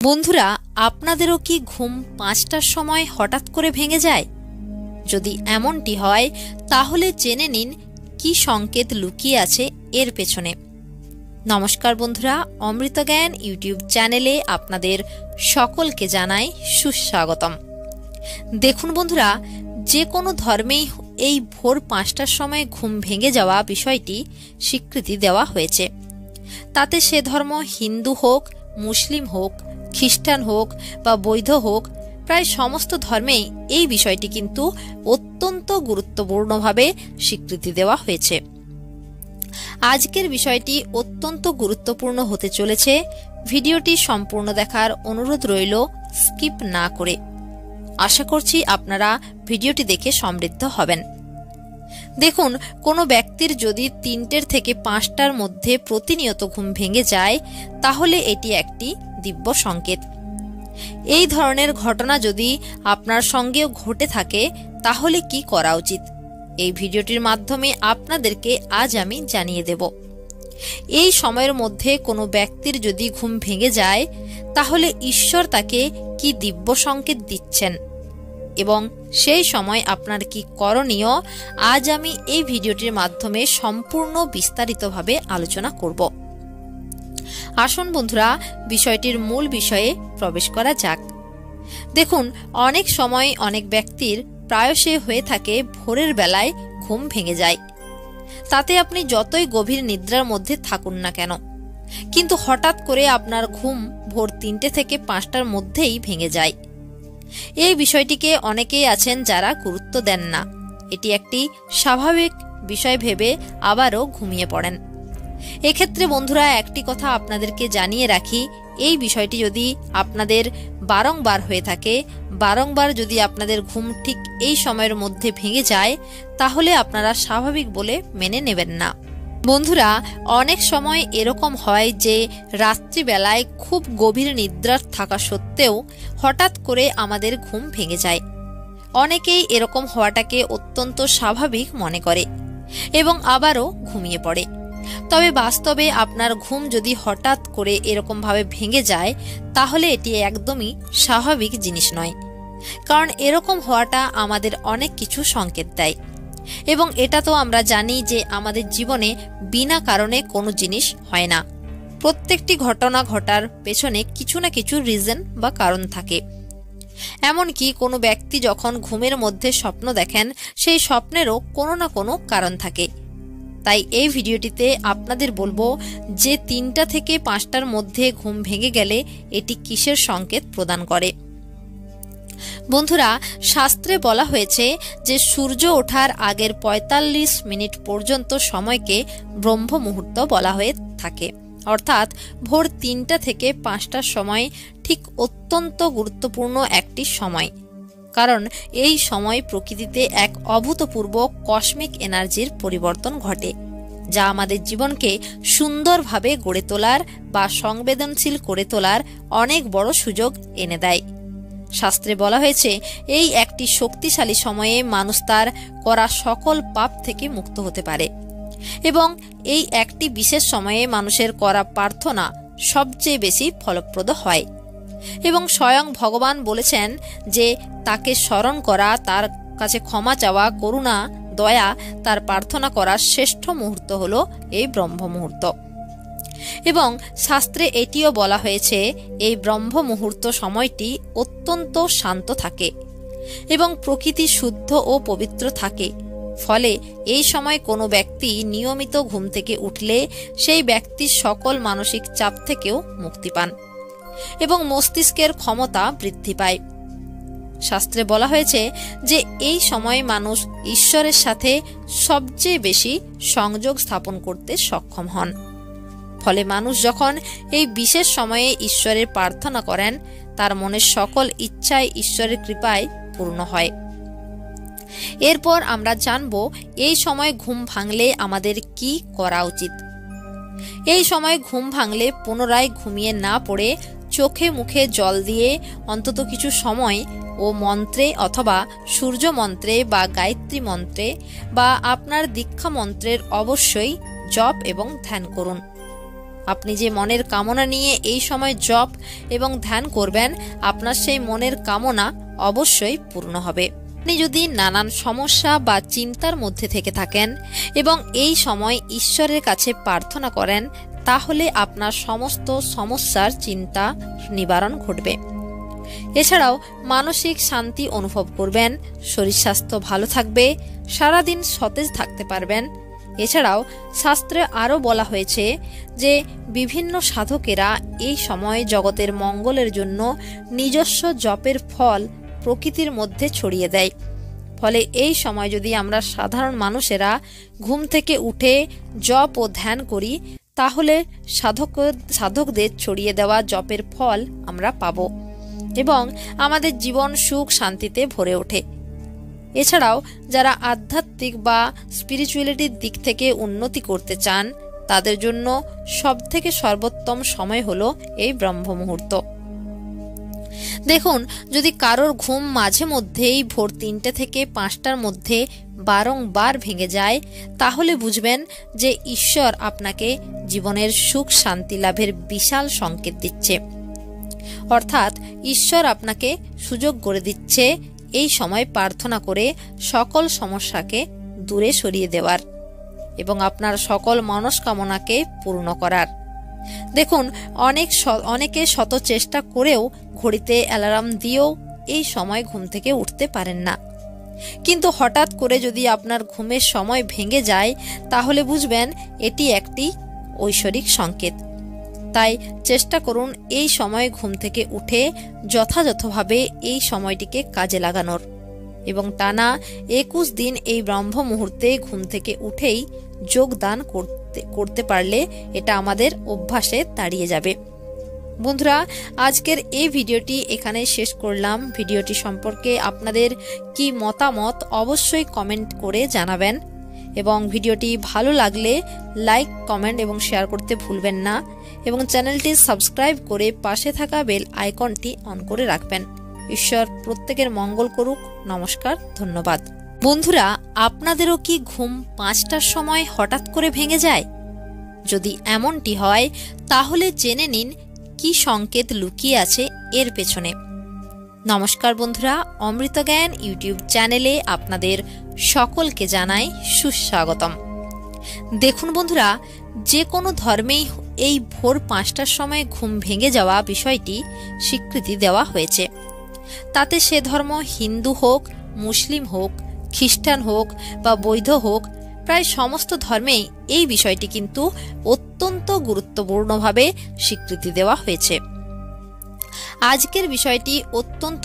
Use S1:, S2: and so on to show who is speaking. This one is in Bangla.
S1: বন্ধুরা, আপনাদেরও কি ঘুম ৫টার সময় হঠাৎ করে ভেঙে যায়? যদি এমনটি হয় তাহলে জেনে নিন কি সংকেত লুকিয়ে আছে এর পেছনে। নমস্কার বন্ধুরা, অমৃত জ্ঞান ইউটিউব চ্যানেলে আপনাদের সকলকে জানাই সুস্বাগতম। দেখুন বন্ধুরা, যে কোনো ধর্মেই এই ভোর ৫টার সময় ঘুম ভেঙে যাওয়া বিষয়টি স্বীকৃতি দেওয়া হয়েছে। তাতে সে ধর্ম হিন্দু হোক, মুসলিম হোক, খ্রিস্টান হোক বা বৌদ্ধ হোক, প্রায় সমস্ত ধর্মেই এই বিষয়টি কিন্তু অত্যন্ত গুরুত্বপূর্ণভাবে স্বীকৃতি দেওয়া হয়েছে। আজকের বিষয়টি অত্যন্ত গুরুত্বপূর্ণ হতে চলেছে। ভিডিওটি সম্পূর্ণ দেখার অনুরোধ রইল, স্কিপ না করে। আশা করছি আপনারা ভিডিওটি দেখে সমৃদ্ধ হবেন। দেখুন, কোনো ব্যক্তির যদি ৩টের থেকে ৫টার মধ্যে প্রতিনিয়ত ঘুম ভেঙে যায় তাহলে এটি একটি দিব্য সংকেত। এই ধরনের ঘটনা যদি আপনার সঙ্গেও ঘটে থাকে তাহলে কি করা উচিত, এই ভিডিওটির মাধ্যমে আপনাদেরকে আজ আমি জানিয়ে দেব। এই সময়ের মধ্যে কোনো ব্যক্তির যদি ঘুম ভেঙে যায় তাহলে ঈশ্বর তাকে কি দিব্য সংকেত দিচ্ছেন এবং সেই সময় আপনার কি করণীয়, আজ আমি এই ভিডিওটির মাধ্যমে সম্পূর্ণ বিস্তারিতভাবে আলোচনা করব। আসুন বন্ধুরা, বিষয়টির মূল বিষয়ে প্রবেশ করা যাক। দেখুন, অনেক সময় অনেক ব্যক্তির প্রায়শই হয়ে থাকে ভোরের বেলায় ঘুম ভেঙে যায়। তাতে আপনি যতই গভীর নিদ্রার মধ্যে থাকুন না কেন, কিন্তু হঠাৎ করে আপনার ঘুম ভোর ৩টে থেকে ৫টার মধ্যেই ভেঙে যায়। এই বিষয়টিকে অনেকেই আছেন যারা গুরুত্ব দেন না, এটি একটি স্বাভাবিক বিষয় ভেবে আবারও ঘুমিয়ে পড়েন। এক্ষেত্রে বন্ধুরা, একটি কথা আপনাদেরকে জানিয়ে রাখি, এই বিষয়টি যদি আপনাদের বারংবার হয়ে থাকে, বারংবার যদি আপনাদের ঘুম ঠিক এই সময়ের মধ্যে ভেঙে যায় তাহলে আপনারা স্বাভাবিক বলে মেনে নেবেন না। বন্ধুরা, অনেক সময় এরকম হয় যে রাত্রিবেলায় খুব গভীর নিদ্রার থাকা সত্ত্বেও হঠাৎ করে আমাদের ঘুম ভেঙে যায়। অনেকেই এরকম হওয়াটাকে অত্যন্ত স্বাভাবিক মনে করে এবং আবারও ঘুমিয়ে পড়ে। তবে বাস্তবে আপনার ঘুম যদি হঠাৎ করে এরকমভাবে ভেঙে যায় তাহলে এটি একদমই স্বাভাবিক জিনিস নয়, কারণ এরকম হওয়াটা আমাদের অনেক কিছু সংকেত দেয়। এবং এটা তো আমরা জানি যে আমাদের জীবনে বিনা কারণে কোনো জিনিস হয় না। প্রত্যেকটি ঘটনা ঘটার পেছনে কিছু না কিছু রিজন বা কারণ থাকে। এমনকি কোনো ব্যক্তি যখন ঘুমের মধ্যে স্বপ্ন দেখেন, সেই স্বপ্নেরও কোনো না কোনো কারণ থাকে। তাই এই ভিডিওটিতে আপনাদের বলবো যে ৩টা থেকে ৫টার মধ্যে ঘুম ভেঙে গেলে এটি কিসের সংকেত প্রদান করে। বন্ধুরা, শাস্ত্রে বলা হয়েছে যে সূর্য ওঠার আগের ৪৫ মিনিট পর্যন্ত সময়কে ব্রহ্ম মুহূর্ত বলা হয়ে থাকে। অর্থাৎ ভোর ৩টা থেকে ৫টার সময় ঠিক অত্যন্ত গুরুত্বপূর্ণ একটি সময়, কারণ এই সময় প্রকৃতিতে এক অভূতপূর্ব কসমিক এনার্জির পরিবর্তন ঘটে, যা আমাদের জীবনকে সুন্দরভাবে গড়ে তোলার বা সংবেদনশীল করে তোলার অনেক বড় সুযোগ এনে দেয়। শাস্ত্রে বলা হয়েছে এই একটি শক্তিশালী সময়ে মানুষ তার করা সকল পাপ থেকে মুক্ত হতে পারে এবং এই একটি বিশেষ সময়ে মানুষের করা প্রার্থনা সবচেয়ে বেশি ফলপ্রদ হয়। এবং স্বয়ং ভগবান বলেছেন যে তাকে স্মরণ করা, তার কাছে ক্ষমা চাওয়া, করুণা, দয়া, তার প্রার্থনা করার শ্রেষ্ঠ মুহূর্ত হল এই ব্রহ্ম মুহূর্ত। এবং শাস্ত্রে এটিও বলা হয়েছে এই ব্রহ্ম মুহূর্ত সময়টি অত্যন্ত শান্ত থাকে এবং প্রকৃতি শুদ্ধ ও পবিত্র থাকে। ফলে এই সময় কোনো ব্যক্তি নিয়মিত ঘুম থেকে উঠলে সেই ব্যক্তির সকল মানসিক চাপ থেকেও মুক্তি পান এবং মস্তিষ্কের ক্ষমতা বৃদ্ধি পায়। শাস্ত্রে বলা হয়েছে যে এই সময় মানুষ ঈশ্বরের সাথে সবচেয়ে বেশি সংযোগ স্থাপন করতে সক্ষম হন। ফলে মানুষ যখন এই বিশেষ সময়ে ঈশ্বরের প্রার্থনা করেন, তার মনের সকল ইচ্ছায় ঈশ্বরের কৃপায় পূর্ণ হয়। এরপর আমরা জানব এই সময় ঘুম ভাঙলে আমাদের কি করা উচিত। এই সময় ঘুম ভাঙলে পুনরায় ঘুমিয়ে না পড়ে চোখে মুখে জল দিয়ে অন্তত কিছু সময় ও মন্ত্রে অথবা সূর্য মন্ত্রে বা গায়ত্রী মন্ত্রে বা আপনার দীক্ষা মন্ত্রের অবশ্যই জপ এবং ধ্যান করুন। আপনি যে মনের কামনা নিয়ে এই সময় জপ এবং ধ্যান করবেন, আপনার সেই মনের কামনা অবশ্যই পূর্ণ হবে। আপনি যদি নানান সমস্যা বা চিন্তার মধ্যে থেকে থাকেন এবং এই সময় ঈশ্বরের কাছে প্রার্থনা করেন, তাহলে আপনার সমস্ত সমস্যার চিন্তা নিবারণ ঘটবে। এছাড়াও মানসিক শান্তি অনুভব করবেন, শরীর স্বাস্থ্য ভালো থাকবে, সারাদিন সতেজ থাকতে পারবেন। এছাড়াও শাস্ত্রে আরও বলা হয়েছে যে বিভিন্ন সাধকেরা এই সময় জগতের মঙ্গলের জন্য নিজস্ব জপের ফল প্রকৃতির মধ্যে ছড়িয়ে দেয়। ফলে এই সময় যদি আমরা সাধারণ মানুষেরা ঘুম থেকে উঠে জপ ও ধ্যান করি, তাহলে সাধকদের ছড়িয়ে দেওয়া জপের ফল আমরা পাব এবং আমাদের জীবন সুখ শান্তিতে ভরে ওঠে। এছাড়াও যারা আধ্যাত্মিক বা স্পিরিচুয়ালিটির দিক থেকে উন্নতি করতে চান, তাদের জন্য সবথেকে সর্বোত্তম সময় হলো এই ব্রহ্ম মুহূর্ত। দেখুন, যদি কারোর ঘুম মাঝে মধ্যেই ভোর 3টে থেকে 5টার মধ্যে বারংবার ভেঙে যায়, তাহলে বুঝবেন যে ঈশ্বর আপনাকে জীবনের সুখ শান্তি লাভের বিশাল সংকেত দিচ্ছে। অর্থাৎ ঈশ্বর আপনাকে সুযোগ করে দিচ্ছে এই সময় প্রার্থনা করে সকল সমস্যাকে দূরে সরিয়ে দেওয়ার এবং আপনার সকল মনস্কামনাকে পূর্ণ করার। দেখুন, অনেকে শত চেষ্টা করেও ঘড়িতে অ্যালার্ম দিয়েও এই সময় ঘুম থেকে উঠতে পারেন না। কিন্তু হঠাৎ করে যদি আপনার ঘুমের সময় ভেঙে যায়, তাহলে বুঝবেন এটি একটি ঐশ্বরিক সংকেত। তাই চেষ্টা করুন এই সময় ঘুম থেকে উঠে যথাযথভাবে এই সময়টিকে কাজে লাগানোর এবং টানা 21 দিন এই ব্রহ্ম মুহূর্তে ঘুম থেকে উঠেই যোগদান করতে পারলে এটা আমাদের অভ্যাসে দাঁড়িয়ে যাবে। বন্ধুরা, আজকের এই ভিডিওটি এখানে শেষ করলাম। ভিডিওটি সম্পর্কে আপনাদের কি মতামত অবশ্যই কমেন্ট করে জানাবেন এবং ভিডিওটি ভালো লাগলে লাইক, কমেন্ট এবং শেয়ার করতে ভুলবেন না এবং চ্যানেলটি সাবস্ক্রাইব করে পাশে থাকা বেল আইকনটি অন করে রাখবেন। ঈশ্বর প্রত্যেকের মঙ্গল করুক। নমস্কার, ধন্যবাদ। বন্ধুরা, আপনাদেরও কি ঘুম 5টার সময় হঠাৎ করে ভেঙে যায়? যদি এমনটি হয়, তাহলে জেনে নিন কি সংকেত লুকিয়ে আছে এর পেছনে। নমস্কার বন্ধুরা, অমৃত জ্ঞান ইউটিউব চ্যানেলে আপনাদের সকলকে জানাই সুস্বাগতম। দেখুন বন্ধুরা, যে কোনো ধর্মেই এই ভোর 5টার সময় ঘুম ভেঙে যাওয়া বিষয়টি স্বীকৃতি দেওয়া হয়েছে। তাতে সে ধর্ম হিন্দু হোক, মুসলিম হোক, খ্রিস্টান হোক বা বৌদ্ধ হোক, প্রায় সমস্ত ধর্মেই এই বিষয়টি কিন্তু অত্যন্ত গুরুত্বপূর্ণভাবে স্বীকৃতি দেওয়া হয়েছে। আজকের বিষয়টি অত্যন্ত